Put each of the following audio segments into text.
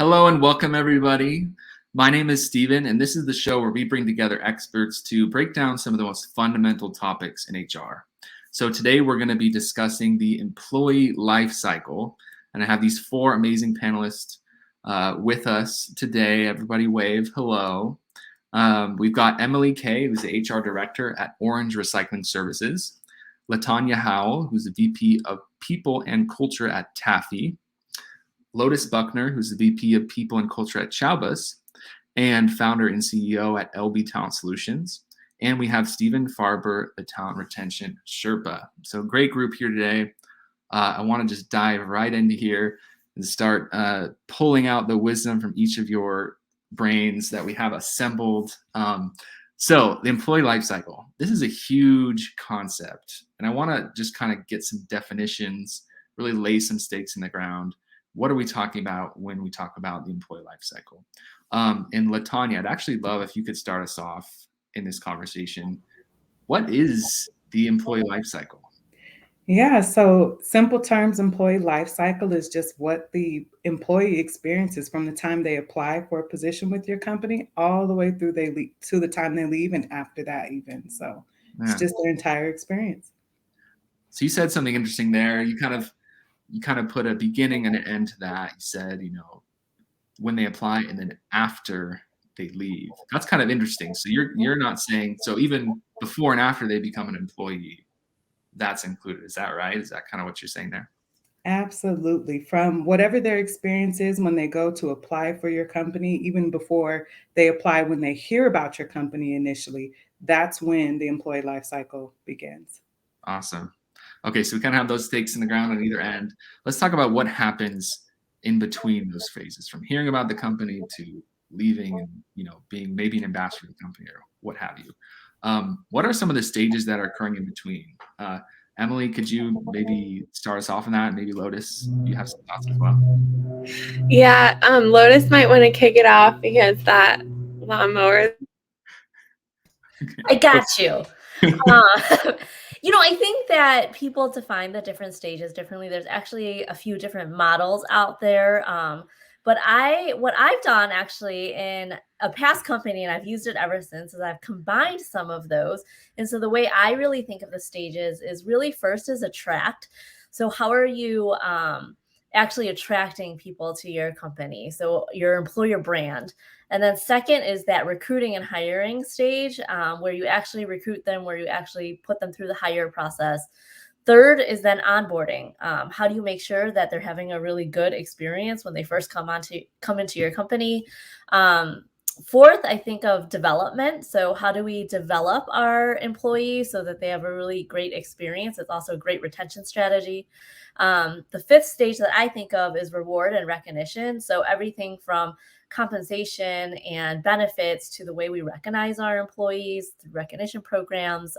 Hello and welcome, everybody. My name is Steven, and this is the show where we bring together experts to break down some of the most fundamental topics in HR. So today we're going to be discussing the employee life cycle, and I have these four amazing panelists with us today. Everybody wave hello. We've got Emily Kay, who's the HR director at Orange Recycling Services, Latanya Howell, who's the VP of People and Culture at Taffy, Lotus Buckner, who's the VP of People and Culture at Chowbus, and founder and CEO at LB Talent Solutions. And we have Stephen Farber, the Talent Retention Sherpa. So great group here today. I want to just dive right into here and start pulling out the wisdom from each of your brains that we have assembled. So the employee life cycle, this is a huge concept. And I want to just kind of get some definitions, really lay some stakes in the ground. What are we talking about when we talk about the employee life cycle? And Latanya, I'd actually love if you could start us off in this conversation. What is the employee life cycle? Yeah, so simple terms, employee life cycle is just what the employee experiences from the time they apply for a position with your company all the way through they leave, to the time they leave and after that even. So it's Yeah. just their entire experience. So you said something interesting there. You kind of put a beginning and an end to that. You said, when they apply and then after they leave. That's kind of interesting. So you're not saying, so even before and after they become an employee, that's included. Is that right? Is that kind of what you're saying there? Absolutely. From whatever their experience is when they go to apply for your company, even before they apply, when they hear about your company initially, that's when the employee life cycle begins. Awesome. Okay, so we kind of have those stakes in the ground on either end. Let's talk about what happens in between those phases, from hearing about the company to leaving and being maybe an ambassador of the company or what have you. What are some of the stages that are occurring in between? Emily, could you maybe start us off on that? Maybe Lotus, you have some thoughts as well. Yeah, Lotus might want to kick it off because that lawnmower. I got you. I think that people define the different stages differently. There's actually a few different models out there. But what I've done actually in a past company, and I've used it ever since, is I've combined some of those. And so the way I really think of the stages is really first is attract. So how are you actually attracting people to your company? So your employer brand. And then second is that recruiting and hiring stage, where you actually recruit them, where you actually put them through the hire process. Third is then onboarding. How do you make sure that they're having a really good experience when they first come into your company? Fourth, I think of development. So how do we develop our employees so that they have a really great experience? It's also a great retention strategy. The fifth stage that I think of is reward and recognition. So everything from compensation and benefits to the way we recognize our employees through recognition programs.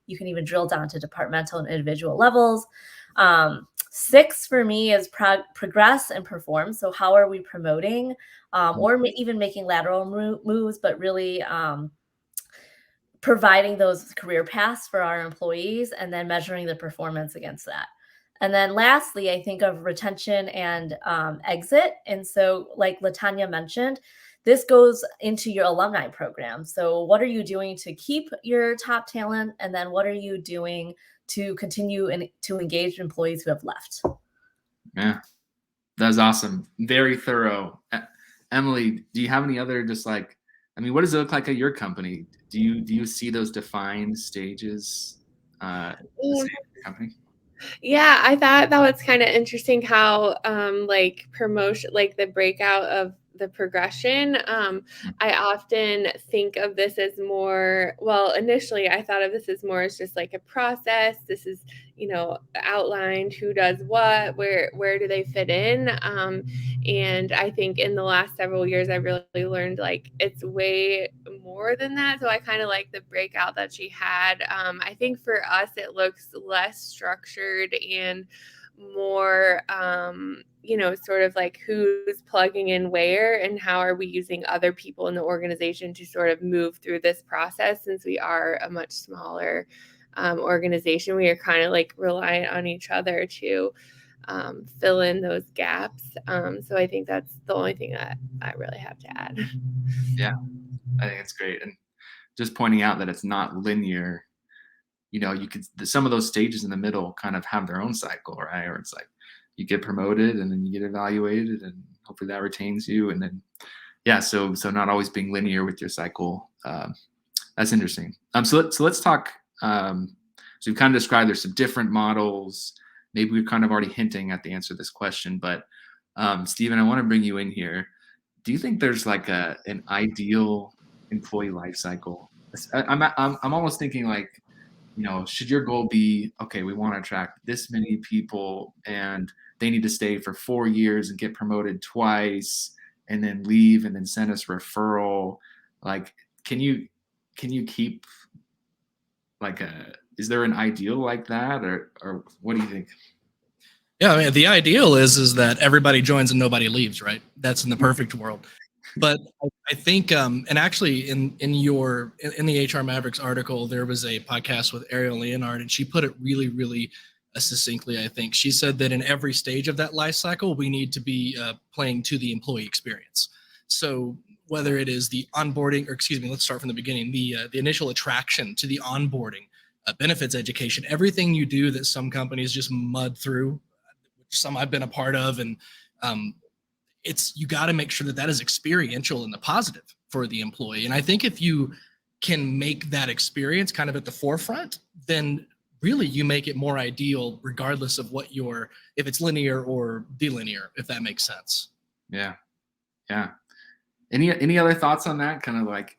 You can even drill down to departmental and individual levels. Six for me is progress and perform. So how are we promoting or even making lateral moves, but really providing those career paths for our employees and then measuring the performance against that. And then lastly, I think of retention and exit. And so like Latanya mentioned, this goes into your alumni program. So what are you doing to keep your top talent? And then what are you doing to continue to engage employees who have left? Yeah, that's awesome. Very thorough. Emily, do you have any other what does it look like at your company? Do you see those defined stages in the company? Yeah, I thought that was kind of interesting how promotion, like the breakout of the progression. I often think of this as more, well, initially I thought of this as more as just like a process. This is, outlined who does what, where do they fit in. And I think in the last several years, I really learned like it's way more than that. So I kind of like the breakout that she had. I think for us, it looks less structured and more, sort of like who's plugging in where and how are we using other people in the organization to sort of move through this process. Since we are a much smaller organization, we are kind of like reliant on each other to fill in those gaps. So I think that's the only thing that I really have to add. Yeah, I think it's great. And just pointing out that it's not linear. You could, some of those stages in the middle kind of have their own cycle, right? Or it's like you get promoted and then you get evaluated and hopefully that retains you. And then, yeah, so not always being linear with your cycle. That's interesting. So let's talk. So we've kind of described there's some different models. Maybe we're kind of already hinting at the answer to this question, but Stephen, I want to bring you in here. Do you think there's like an ideal employee life cycle? I'm almost thinking like, should your goal be, okay, we want to attract this many people and they need to stay for 4 years and get promoted twice and then leave and then send us referral? Like, can you keep like is there an ideal like that or what do you think? Yeah, I mean, the ideal is that everybody joins and nobody leaves, right? That's in the perfect world. But I think, and actually in the HR Mavericks article, there was a podcast with Ariel Leonard, and she put it really, really succinctly, I think. She said that in every stage of that life cycle, we need to be playing to the employee experience. So whether it is the onboarding, or excuse me, let's start from the beginning, the initial attraction to the onboarding, benefits education, everything you do that some companies just mud through, which some I've been a part of, and you got to make sure that is experiential and the positive for the employee. And I think if you can make that experience kind of at the forefront, then really you make it more ideal regardless of if it's linear or delinear, if that makes sense. Yeah. Any other thoughts on that? Kind of like,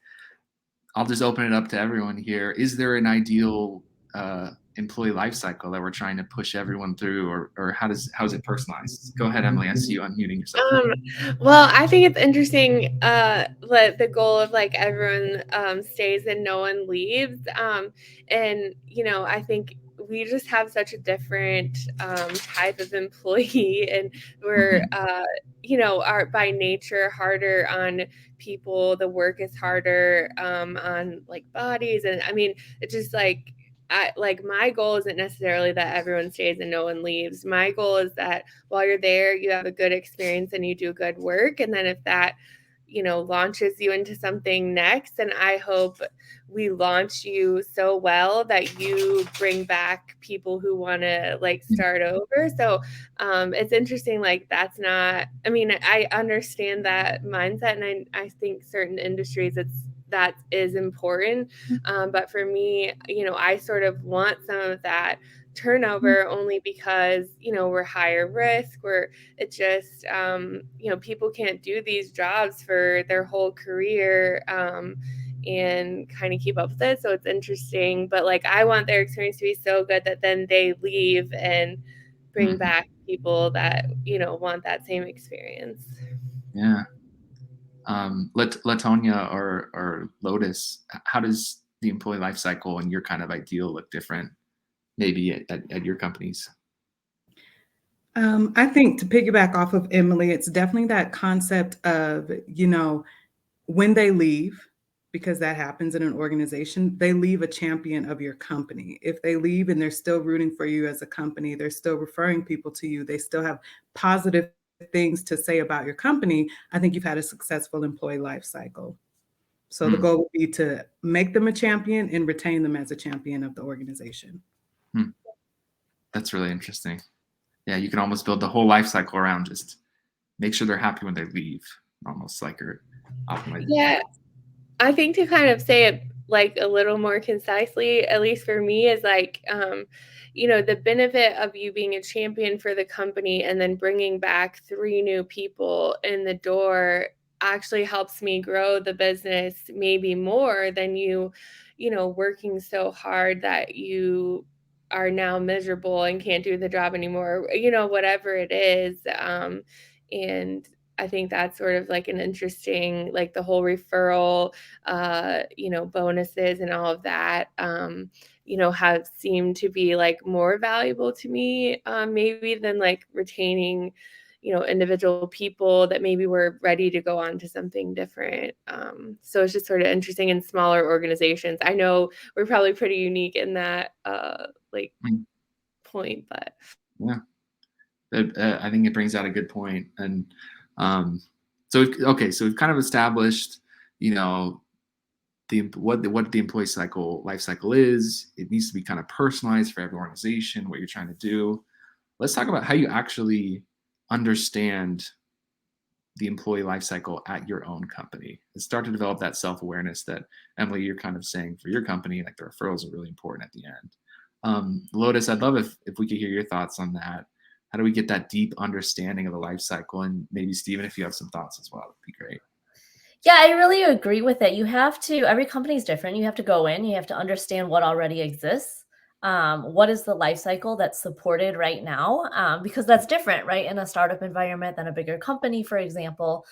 I'll just open it up to everyone here. Is there an ideal employee life cycle that we're trying to push everyone through, or how's it personalized? Go ahead, Emily. I see you unmuting yourself. Well, I think it's interesting the goal of like everyone stays and no one leaves. And I think we just have such a different type of employee, and we're are by nature harder on people. The work is harder on like bodies, and I mean it's just like my goal isn't necessarily that everyone stays and no one leaves. My goal is that while you're there, you have a good experience and you do good work. And then if that, launches you into something next, and I hope we launch you so well that you bring back people who want to like start over. So it's interesting. Like I understand that mindset, and I think certain industries that is important. But for me, I sort of want some of that turnover only because, we're higher risk, it's just, people can't do these jobs for their whole career and kind of keep up with it. So it's interesting, but like, I want their experience to be so good that then they leave and bring back people that, want that same experience. Yeah. Latonia or Lotus, how does the employee life cycle and your kind of ideal look different maybe at your companies? I think to piggyback off of Emily, it's definitely that concept of, when they leave, because that happens in an organization, they leave a champion of your company. If they leave and they're still rooting for you as a company, they're still referring people to you, they still have positive things to say about your company, I think you've had a successful employee life cycle. So the goal would be to make them a champion and retain them as a champion of the organization. That's really interesting. Yeah, you can almost build the whole life cycle around just make sure they're happy when they leave, almost like you're optimizing. Yeah, I think to kind of say it like a little more concisely, at least for me, is like, the benefit of you being a champion for the company and then bringing back 3 new people in the door actually helps me grow the business maybe more than you working so hard that you are now miserable and can't do the job anymore, whatever it is. And I think that's sort of like an interesting, like the whole referral, bonuses and all of that, have seemed to be like more valuable to me, maybe than like retaining, individual people that maybe were ready to go on to something different. So it's just sort of interesting in smaller organizations. I know we're probably pretty unique in that, point, but Yeah. I think it brings out a good point. And so we've kind of established, what the employee life cycle is. It needs to be kind of personalized for every organization, what you're trying to do. Let's talk about how you actually understand the employee life cycle at your own company and start to develop that self-awareness that, Emily, you're kind of saying for your company, like the referrals are really important at the end. Lotus, I'd love if we could hear your thoughts on that. How do we get that deep understanding of the life cycle? And maybe Stephen, if you have some thoughts as well, that'd be great. Yeah, I really agree with it. You have to, every company is different. You have to go in, you have to understand what already exists. What is the life cycle that's supported right now? Because that's different, right? In a startup environment than a bigger company, for example.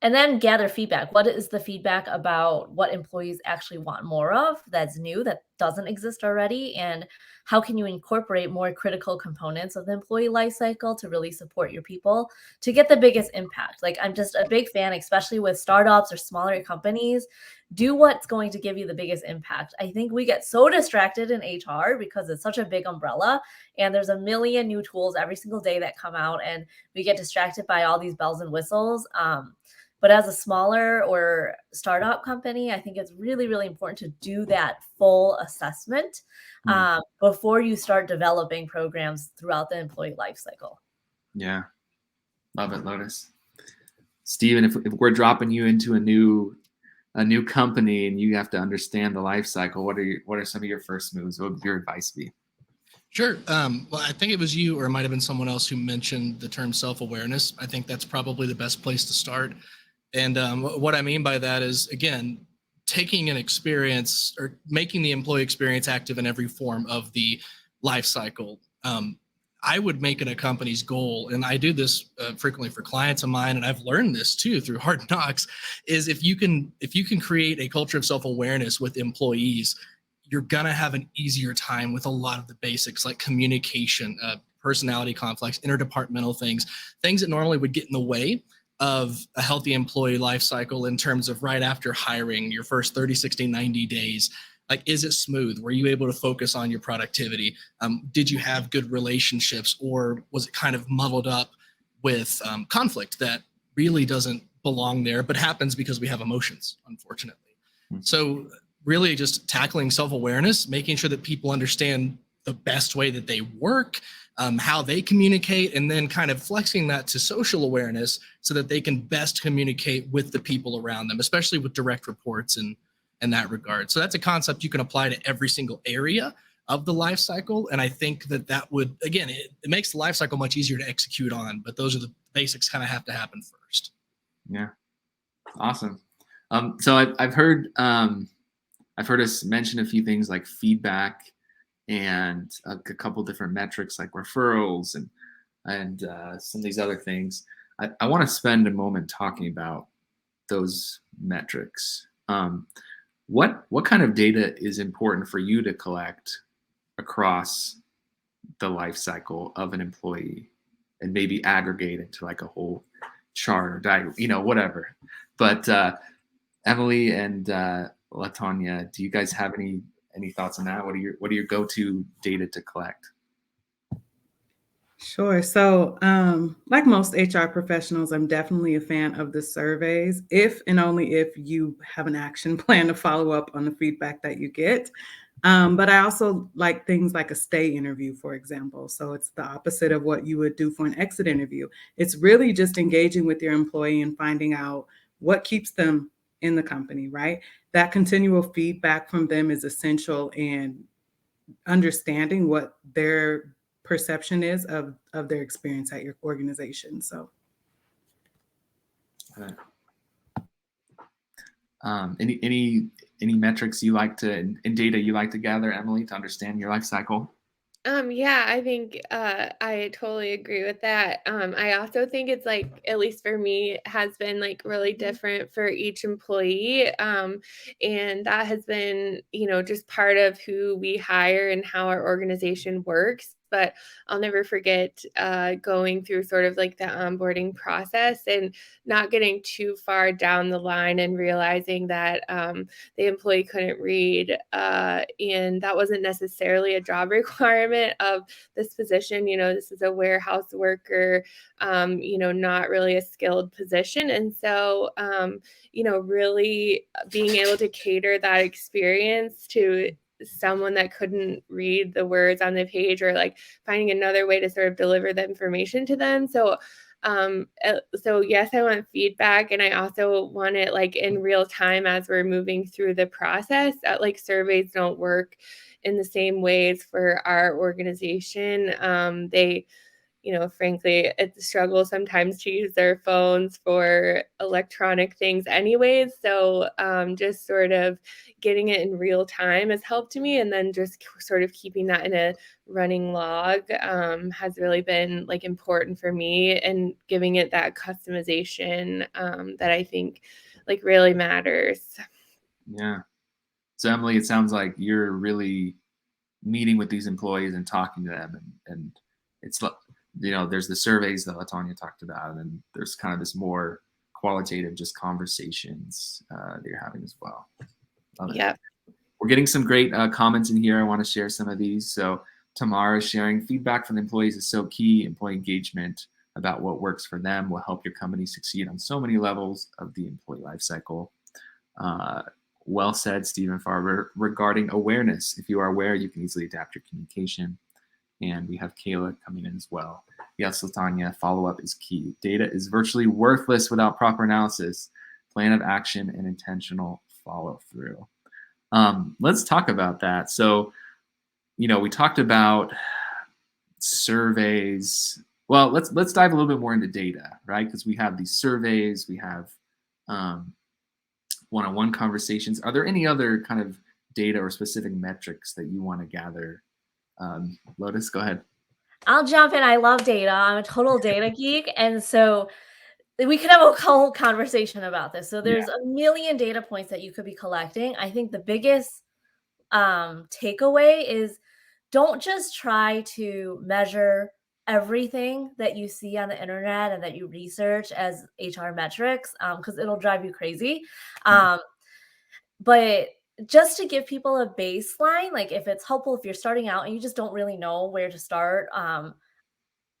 And then gather feedback. What is the feedback about what employees actually want more of that's new, that doesn't exist already? And how can you incorporate more critical components of the employee life cycle to really support your people to get the biggest impact? Like, I'm just a big fan, especially with startups or smaller companies. Do what's going to give you the biggest impact. I think we get so distracted in HR because it's such a big umbrella and there's a million new tools every single day that come out, and we get distracted by all these bells and whistles. But as a smaller or startup company, I think it's really, really important to do that full assessment before you start developing programs throughout the employee life cycle. Yeah. Love it, Lotus. Stephen, if we're dropping you into a new company and you have to understand the life cycle, what are some of your first moves? What would your advice be? Sure. Well, I think it was you, or it might have been someone else, who mentioned the term self-awareness. I think that's probably the best place to start. And what I mean by that is, again, taking an experience or making the employee experience active in every form of the life cycle. I would make it a company's goal, and I do this frequently for clients of mine, and I've learned this too through Hard Knocks, is if you can create a culture of self-awareness with employees, you're gonna have an easier time with a lot of the basics like communication, personality conflicts, interdepartmental things that normally would get in the way of a healthy employee life cycle in terms of right after hiring, your first 30, 60, 90 days. Like, is it smooth? Were you able to focus on your productivity? Did you have good relationships, or was it kind of muddled up with conflict that really doesn't belong there, but happens because we have emotions, unfortunately? So really just tackling self-awareness, making sure that people understand the best way that they work, how they communicate, and then kind of flexing that to social awareness so that they can best communicate with the people around them, especially with direct reports and in that regard. So that's a concept you can apply to every single area of the life cycle. And I think that would, again, it makes the life cycle much easier to execute on, but those are the basics kind of have to happen first. Yeah. Awesome. So I've heard us mention a few things like feedback and a couple different metrics like referrals and some of these other things. I want to spend a moment talking about those metrics. What kind of data is important for you to collect across the life cycle of an employee and maybe aggregate into like a whole chart or diagram, whatever. But Emily and LaTonya, do you guys have any thoughts on that? What are your go-to data to collect? Sure. So, like most HR professionals, I'm definitely a fan of the surveys, if and only if you have an action plan to follow up on the feedback that you get. But I also like things like a stay interview, for example. So it's the opposite of what you would do for an exit interview. It's really just engaging with your employee and finding out what keeps them in the company, right? That continual feedback from them is essential in understanding what their perception is of their experience at your organization. So any metrics you like to and data you like to gather, Emily, to understand your life cycle? Yeah, I think I totally agree with that. I also think it's like, at least for me, it has been like really different for each employee. And that has been, just part of who we hire and how our organization works. but I'll never forget going through sort of like the onboarding process and not getting too far down the line and realizing that the employee couldn't read. And that wasn't necessarily a job requirement of this position. This is a warehouse worker, not really a skilled position. And so, really being able to cater that experience to someone that couldn't read the words on the page, or like finding another way to sort of deliver the information to them. So yes, I want feedback, and I also want it like in real time as we're moving through the process. Like surveys don't work in the same ways for our organization. They frankly, it's a struggle sometimes to use their phones for electronic things anyways. So just sort of getting it in real time has helped me. And then just sort of keeping that in a running log has really been like important for me, and giving it that customization that I think like really matters. Yeah. So Emily, it sounds like you're really meeting with these employees and talking to them, and it's there's the surveys that LaTanya talked about, and there's kind of this more qualitative just conversations that you're having as well. Yeah. We're getting some great comments in here. I want to share some of these. So Tamara is sharing, feedback from the employees is so key. Employee engagement about what works for them will help your company succeed on so many levels of the employee life cycle. Well said, Stephen Farber. Regarding awareness, if you are aware, you can easily adapt your communication. And we have Kayla coming in as well. Yes, LaTanya, follow-up is key. Data is virtually worthless without proper analysis, plan of action, and intentional follow-through. Let's talk about that. So, we talked about surveys. Well, let's dive a little bit more into data, right? Because we have these surveys, we have one-on-one conversations. Are there any other kind of data or specific metrics that you want to gather? Lotus, go ahead. I'll jump in. I love data. I'm a total data geek. And so we could have a whole conversation about this. So there's a million data points that you could be collecting. I think the biggest takeaway is don't just try to measure everything that you see on the internet and that you research as HR metrics, because it'll drive you crazy. But just to give people a baseline, like if it's helpful, if you're starting out and you just don't really know where to start,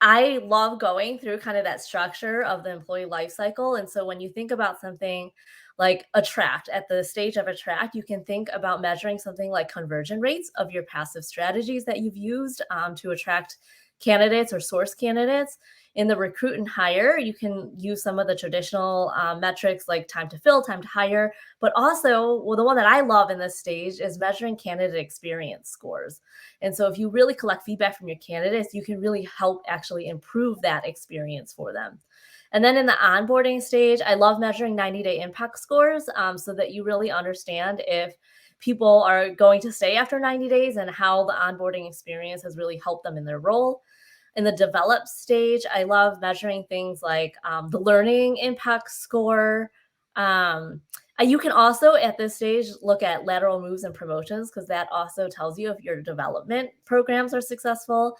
I love going through kind of that structure of the employee life cycle. And so when you think about something like attract, at the stage of attract, you can think about measuring something like conversion rates of your passive strategies that you've used to attract candidates or source candidates. In the recruit and hire, you can use some of the traditional metrics like time to fill, time to hire, but also, well, the one that I love in this stage is measuring candidate experience scores. And so if you really collect feedback from your candidates, you can really help actually improve that experience for them. And then in the onboarding stage, I love measuring 90-day impact scores so that you really understand if people are going to stay after 90 days and how the onboarding experience has really helped them in their role. In the develop stage, I love measuring things like the learning impact score. You can also, at this stage, look at lateral moves and promotions, because that also tells you if your development programs are successful.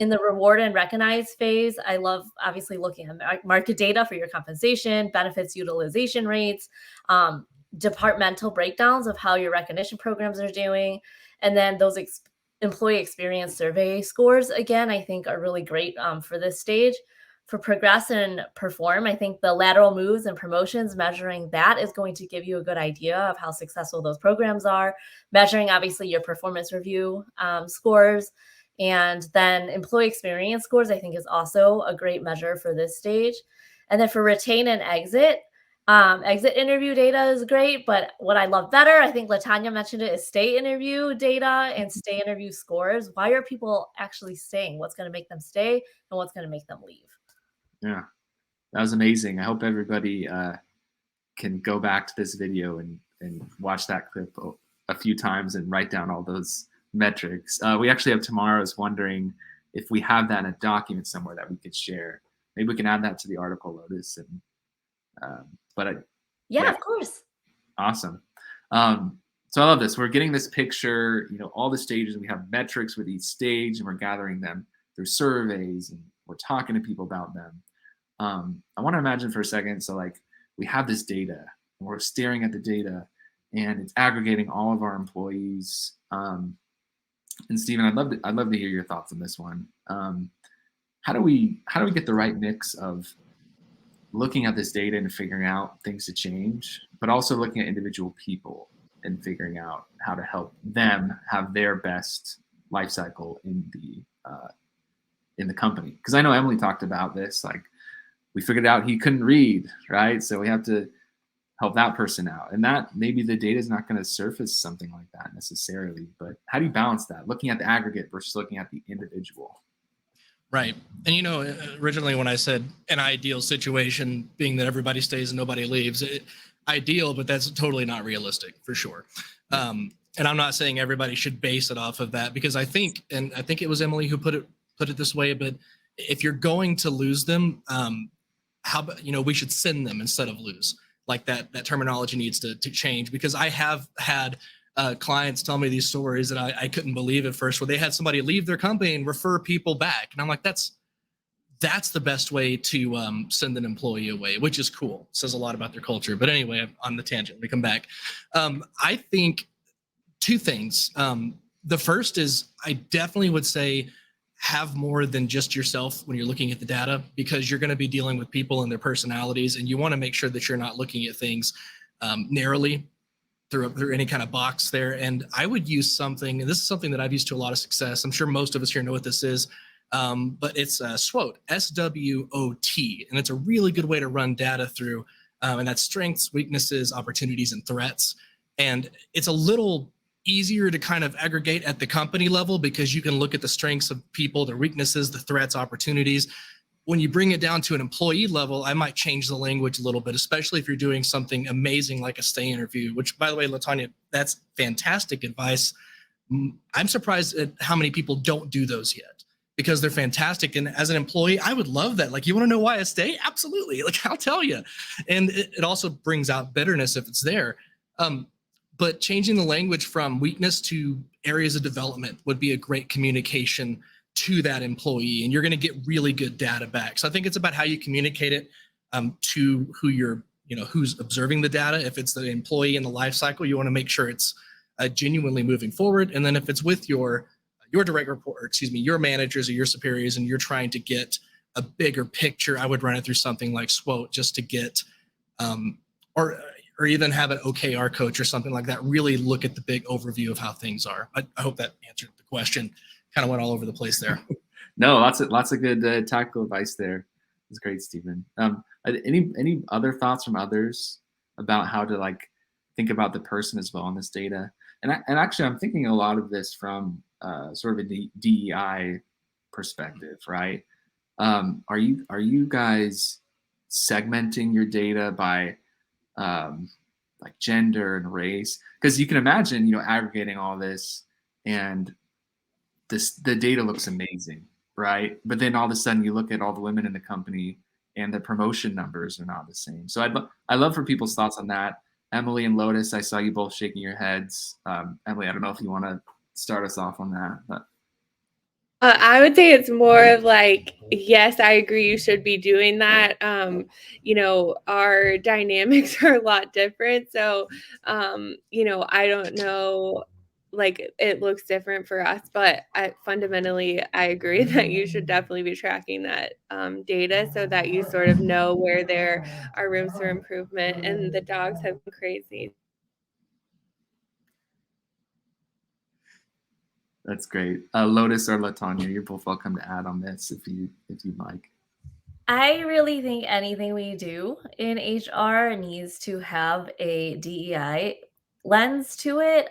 In the reward and recognize phase, I love obviously looking at market data for your compensation, benefits utilization rates, departmental breakdowns of how your recognition programs are doing. And then those employee experience survey scores, again, I think are really great for this stage. For progress and perform, I think the lateral moves and promotions, measuring that is going to give you a good idea of how successful those programs are. Measuring, obviously, your performance review scores. And then employee experience scores, I think, is also a great measure for this stage. And then for retain and exit interview data is great, but what I love better, I think LaTanya mentioned it, is stay interview data and stay interview scores. Why are people actually staying? What's going to make them stay and what's going to make them leave? Yeah, that was amazing. I hope everybody can go back to this video and watch that clip a few times and write down all those metrics. We actually have Tamara's wondering if we have that in a document somewhere that we could share. Maybe we can add that to the article, Lotus. And yeah, of course. Awesome. So I love this. We're getting this picture, all the stages, and we have metrics with each stage, and we're gathering them through surveys, and we're talking to people about them. I want to imagine for a second, so like we have this data, and we're staring at the data, and it's aggregating all of our employees. And Stephen, I'd love to hear your thoughts on this one. How do we get the right mix of looking at this data and figuring out things to change, but also looking at individual people and figuring out how to help them have their best life cycle in the company? Because I know Emily talked about this. Like, we figured out he couldn't read, right? So we have to help that person out. And that maybe the data is not going to surface something like that necessarily. But how do you balance that? Looking at the aggregate versus looking at the individual. Right. And originally when I said an ideal situation being that everybody stays and nobody leaves, ideal, but that's totally not realistic for sure. And I'm not saying everybody should base it off of that, because I think it was Emily who put it this way, but if you're going to lose them, how about, we should send them instead of lose. Like that terminology needs to change, because I have had clients tell me these stories that I couldn't believe at first, where they had somebody leave their company and refer people back. And I'm like, that's the best way to send an employee away, which is cool. It says a lot about their culture. But anyway, on the tangent, we come back. I think two things. The first is, I definitely would say have more than just yourself when you're looking at the data, because you're going to be dealing with people and their personalities, and you want to make sure that you're not looking at things narrowly through any kind of box there. And I would use something, and this is something that I've used to a lot of success. I'm sure most of us here know what this is, but it's SWOT, SWOT, and it's a really good way to run data through, and that's strengths, weaknesses, opportunities, and threats. And it's a little easier to kind of aggregate at the company level, because you can look at the strengths of people, their weaknesses, the threats, opportunities. When you bring it down to an employee level, I might change the language a little bit, especially if you're doing something amazing like a stay interview, which, by the way, LaTanya, that's fantastic advice. I'm surprised at how many people don't do those yet, because they're fantastic. And as an employee, I would love that. Like, you want to know why I stay? Absolutely. Like, I'll tell you. And it also brings out bitterness if it's there. But changing the language from weakness to areas of development would be a great communication to that employee, and you're going to get really good data back. So I think it's about how you communicate it to who who's observing the data. If it's the employee in the life cycle, you want to make sure it's genuinely moving forward. And then if it's with your direct report, your managers or your superiors, and you're trying to get a bigger picture, I would run it through something like SWOT, just to get, or even have an OKR coach or something like that. Really look at the big overview of how things are. I hope that answered the question. Kind of went all over the place there. No, lots of good tactical advice there. It's great, Stephen. Any other thoughts from others about how to think about the person as well in this data? And actually, I'm thinking a lot of this from sort of a DEI perspective, right? Are you guys segmenting your data by gender and race? Because you can imagine, aggregating all this, and the data looks amazing, right? But then all of a sudden you look at all the women in the company and the promotion numbers are not the same. So I'd love for people's thoughts on that. Emily and Lotus, I saw you both shaking your heads. Emily, I don't know if you want to start us off on that. But I would say it's more of yes, I agree, you should be doing that. Our dynamics are a lot different. So, I don't know, it looks different for us, but fundamentally, I agree that you should definitely be tracking that data, so that you sort of know where there are rooms for improvement. And the dogs have been crazy. That's great. Lotus or LaTanya, you're both welcome to add on this if you'd like. I really think anything we do in HR needs to have a DEI lens to it.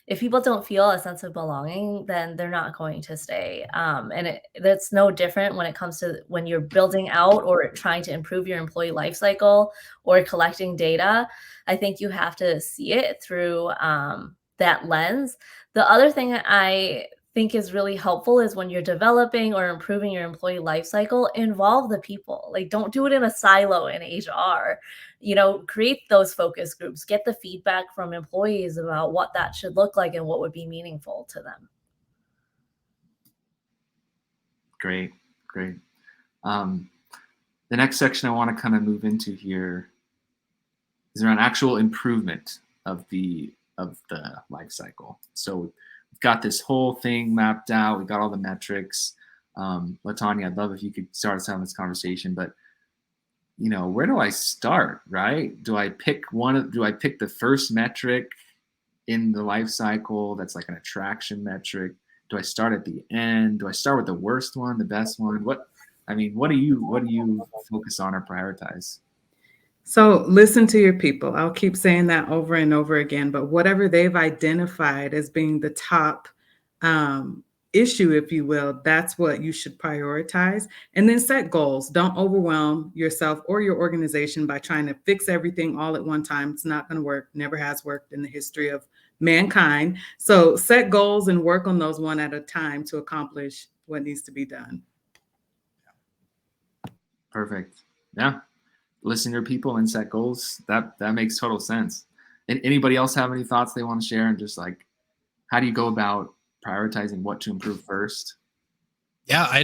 If people don't feel a sense of belonging, then they're not going to stay. And that's no different when it comes to when you're building out or trying to improve your employee life cycle or collecting data. I think you have to see it through that lens. The other thing I think is really helpful is when you're developing or improving your employee life cycle, involve the people. Like, don't do it in a silo in HR. Create those focus groups, get the feedback from employees about what that should look like and what would be meaningful to them. Great. The next section I want to kind of move into here is around actual improvement of the life cycle. So we've got this whole thing mapped out. We've got all the metrics. LaTanya, I'd love if you could start us out in this conversation, but where do I start, right? Do I pick the first metric in the life cycle that's like an attraction metric? Do I start at the end? Do I start with the worst one, the best one? What do you focus on or prioritize? So listen to your people. I'll keep saying that over and over again, but whatever they've identified as being the top issue, if you will, that's what you should prioritize. And then set goals. Don't overwhelm yourself or your organization by trying to fix everything all at one time. It's not going to work. Never has worked in the history of mankind. So set goals and work on those one at a time to accomplish what needs to be done. Perfect. Yeah. Listen to your people and set goals. That makes total sense. And anybody else have any thoughts they want to share? And just like, how do you go about prioritizing what to improve first? Yeah, I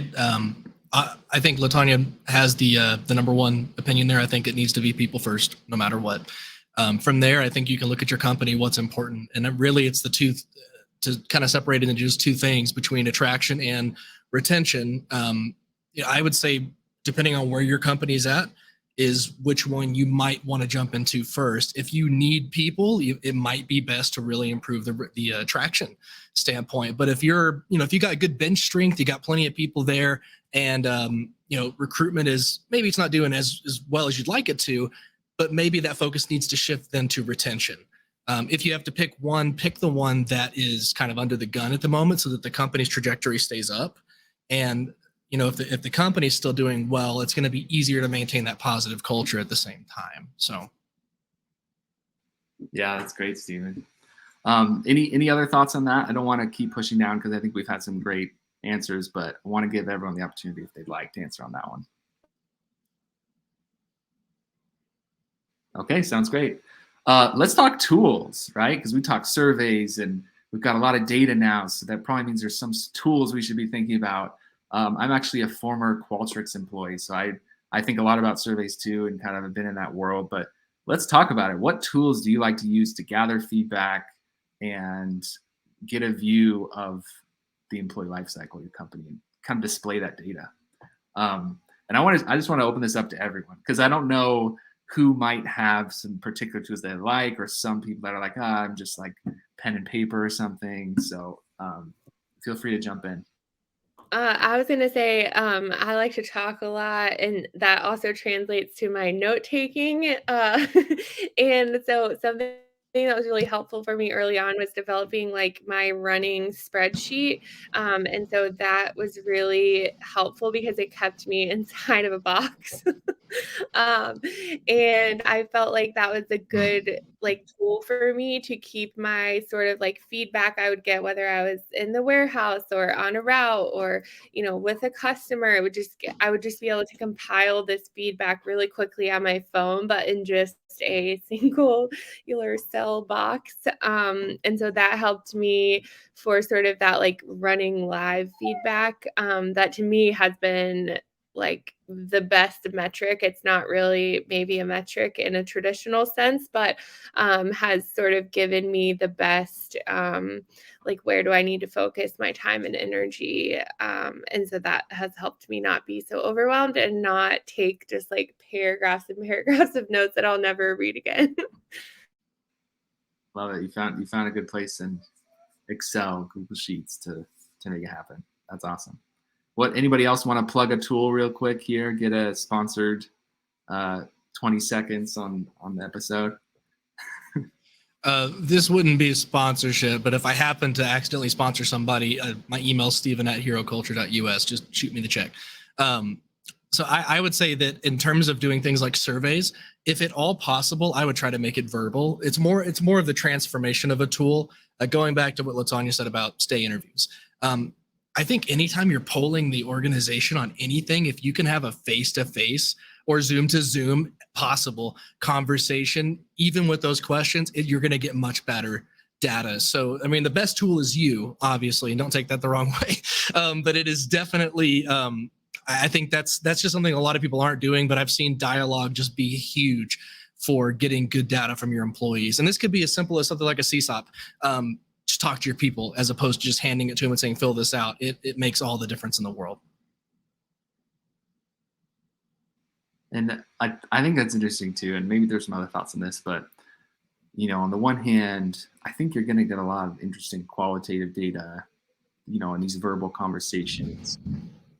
think LaTanya has the number one opinion there. I think it needs to be people first, no matter what. From there, I think you can look at your company, what's important, and really it's the two to kind of separate it into just two things between attraction and retention. I would say, depending on where your company's at, is which one you might want to jump into first. If you need people, it might be best to really improve the attraction standpoint. But if if you got good bench strength, you got plenty of people there, and recruitment is maybe it's not doing as well as you'd like it to, but maybe that focus needs to shift then to retention. If you have to pick one, pick the one that is kind of under the gun at the moment, so that the company's trajectory stays up. And if the company's still doing well, it's going to be easier to maintain that positive culture at the same time. So, yeah, that's great, Stephen. Any other thoughts on that? I don't want to keep pushing down because I think we've had some great answers, but I want to give everyone the opportunity if they'd like to answer on that one. Okay, sounds great. Let's talk tools, right? Because we talk surveys and we've got a lot of data now, so that probably means there's some tools we should be thinking about. I'm actually a former Qualtrics employee, so I think a lot about surveys too and kind of have been in that world. But let's talk about it. What tools do you like to use to gather feedback and get a view of the employee lifecycle of your company and kind of display that data? And I just want to open this up to everyone because I don't know who might have some particular tools they like, or some people that are like, I'm just like pen and paper or something. So feel free to jump in. I was going to say, I like to talk a lot, and that also translates to my note taking. And so something that was really helpful for me early on was developing like my running spreadsheet. And so that was really helpful because it kept me inside of a box. And I felt like that was a good like tool for me to keep my sort of like feedback I would get, whether I was in the warehouse or on a route or, with a customer. I would just be able to compile this feedback really quickly on my phone, but in just a singular cell box. And so that helped me for sort of that like running live feedback. That to me has been like the best metric. It's not really maybe a metric in a traditional sense, but has sort of given me the best, like where do I need to focus my time and energy? And so that has helped me not be so overwhelmed and not take just like paragraphs and paragraphs of notes that I'll never read again. Love it. You found a good place in Excel, Google Sheets to make it happen. That's awesome. Anybody else want to plug a tool real quick here? Get a sponsored 20 seconds on the episode. This wouldn't be a sponsorship, but if I happen to accidentally sponsor somebody, my email steven@heroculture.us. Just shoot me the check. So I would say that in terms of doing things like surveys, if at all possible, I would try to make it verbal. It's more of the transformation of a tool. Going back to what LaTanya said about stay interviews. I think anytime you're polling the organization on anything, if you can have a face-to-face or Zoom-to-Zoom possible conversation, even with those questions, you're going to get much better data. So, I mean, the best tool is you, obviously, and don't take that the wrong way. But it is definitely, I think that's just something a lot of people aren't doing, but I've seen dialogue just be huge for getting good data from your employees. And this could be as simple as something like a CSOP. Just talk to your people as opposed to just handing it to them and saying, fill this out. It makes all the difference in the world. And I think that's interesting too. And maybe there's some other thoughts on this, but on the one hand, I think you're going to get a lot of interesting qualitative data, in these verbal conversations.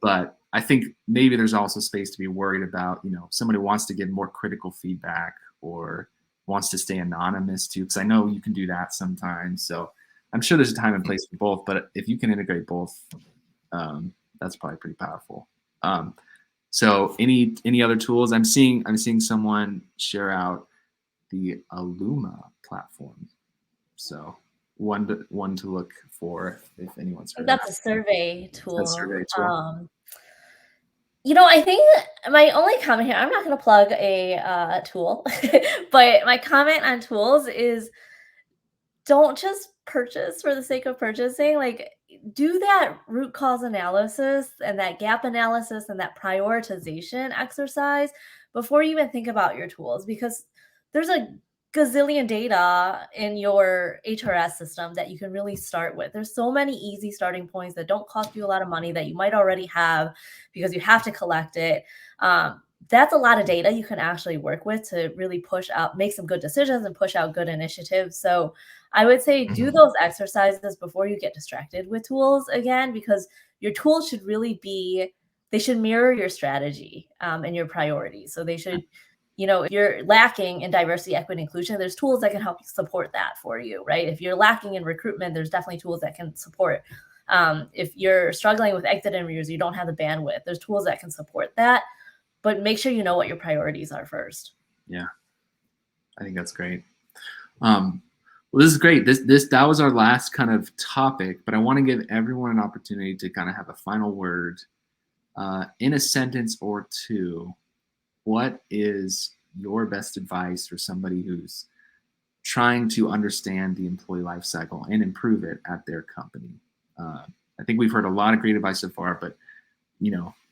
But I think maybe there's also space to be worried about, if somebody wants to give more critical feedback or wants to stay anonymous too, because I know you can do that sometimes. So I'm sure there's a time and place for both, but if you can integrate both, that's probably pretty powerful. So any other tools? I'm seeing someone share out the Aluma platform. So one to look for if anyone's heard. That's a survey tool. That's a survey tool. I think my only comment here, I'm not going to plug a tool, but my comment on tools is don't just purchase for the sake of purchasing. Like, do that root cause analysis and that gap analysis and that prioritization exercise before you even think about your tools, because there's a gazillion data in your HRS system that you can really start with. There's so many easy starting points that don't cost you a lot of money that you might already have because you have to collect it. That's a lot of data you can actually work with to really make some good decisions and push out good initiatives. So I would say do those exercises before you get distracted with tools again, because your tools should really they should mirror your strategy and your priorities. So they should, if you're lacking in diversity, equity, inclusion, there's tools that can help support that for you, right? If you're lacking in recruitment, there's definitely tools that can support. If you're struggling with exit interviews, you don't have the bandwidth, there's tools that can support that. But make sure you know what your priorities are first. Yeah, I think that's great. Well, this is great. That was our last kind of topic, but I want to give everyone an opportunity to kind of have a final word in a sentence or two. What is your best advice for somebody who's trying to understand the employee life cycle and improve it at their company? I think we've heard a lot of great advice so far, but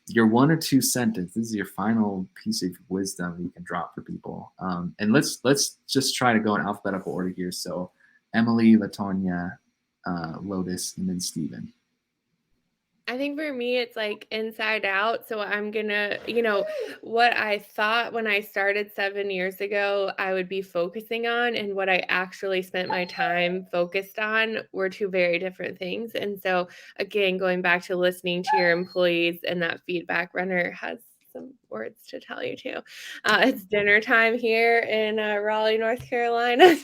your one or two sentences, this is your final piece of wisdom you can drop for people. And let's just try to go in alphabetical order here. So Emily, LaTonya, Lotus, and then Steven. I think for me, it's like inside out. So I'm going to, what I thought when I started 7 years ago, I would be focusing on and what I actually spent my time focused on were two very different things. And so again, going back to listening to your employees, and that feedback runner has some words to tell you too. It's dinner time here in Raleigh, North Carolina.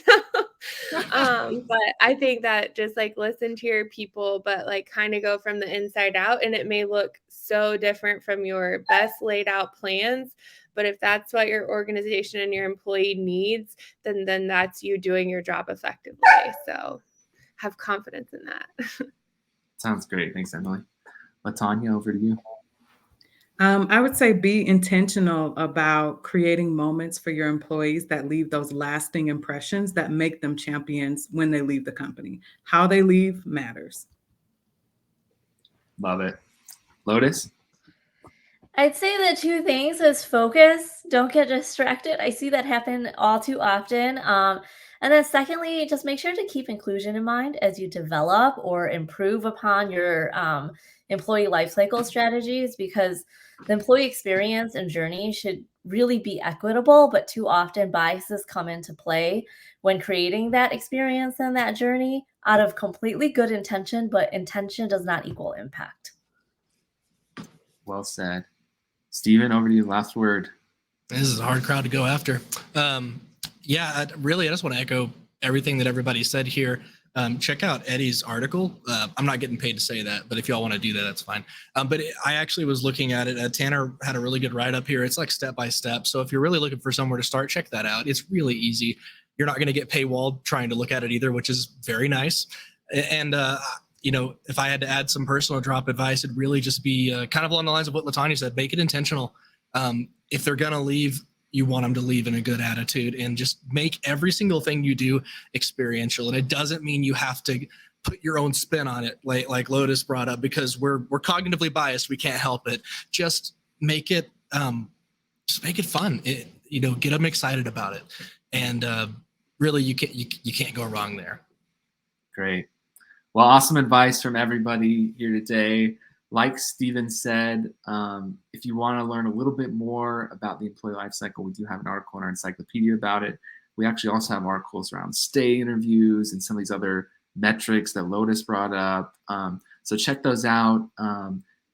But I think that just like listen to your people, but like kind of go from the inside out, and it may look so different from your best laid out plans. But if that's what your organization and your employee needs, then that's you doing your job effectively. So have confidence in that. Sounds great. Thanks, Emily. LaTonya, over to you. I would say be intentional about creating moments for your employees that leave those lasting impressions that make them champions when they leave the company. How they leave matters. Love it. Lotus? I'd say the two things is focus. Don't get distracted. I see that happen all too often. And then secondly, just make sure to keep inclusion in mind as you develop or improve upon your employee lifecycle strategies, because the employee experience and journey should really be equitable, but too often biases come into play when creating that experience and that journey out of completely good intention, but intention does not equal impact. Well said. Steven, over to you. Last word. This is a hard crowd to go after. I just want to echo everything that everybody said here. Check out Eddie's article. I'm not getting paid to say that, but if y'all want to do that, that's fine. But I actually was looking at it. Tanner had a really good write-up here. It's like step by step. So if you're really looking for somewhere to start, check that out. It's really easy. You're not going to get paywalled trying to look at it either, which is very nice. And if I had to add some personal drop advice, it'd really just be kind of along the lines of what Latanya said. Make it intentional. If they're going to leave, you want them to leave in a good attitude, and just make every single thing you do experiential. And it doesn't mean you have to put your own spin on it, like Lotus brought up, because we're cognitively biased. We can't help it. Just make it fun. Get them excited about it, and really, you can't go wrong there. Great. Well, awesome advice from everybody here today. Like Steven said, if you want to learn a little bit more about the employee life cycle, we do have an article in our encyclopedia about it. We actually also have articles around stay interviews and some of these other metrics that Lotus brought up. So check those out.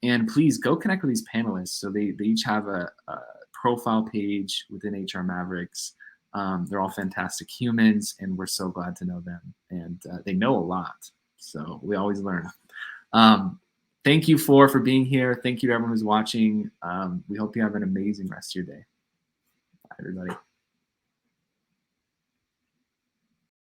And please go connect with these panelists. So they each have a profile page within HR Mavericks. They're all fantastic humans, and we're so glad to know them. And they know a lot. So we always learn. Thank you for being here. Thank you to everyone who's watching. We hope you have an amazing rest of your day. Bye, everybody.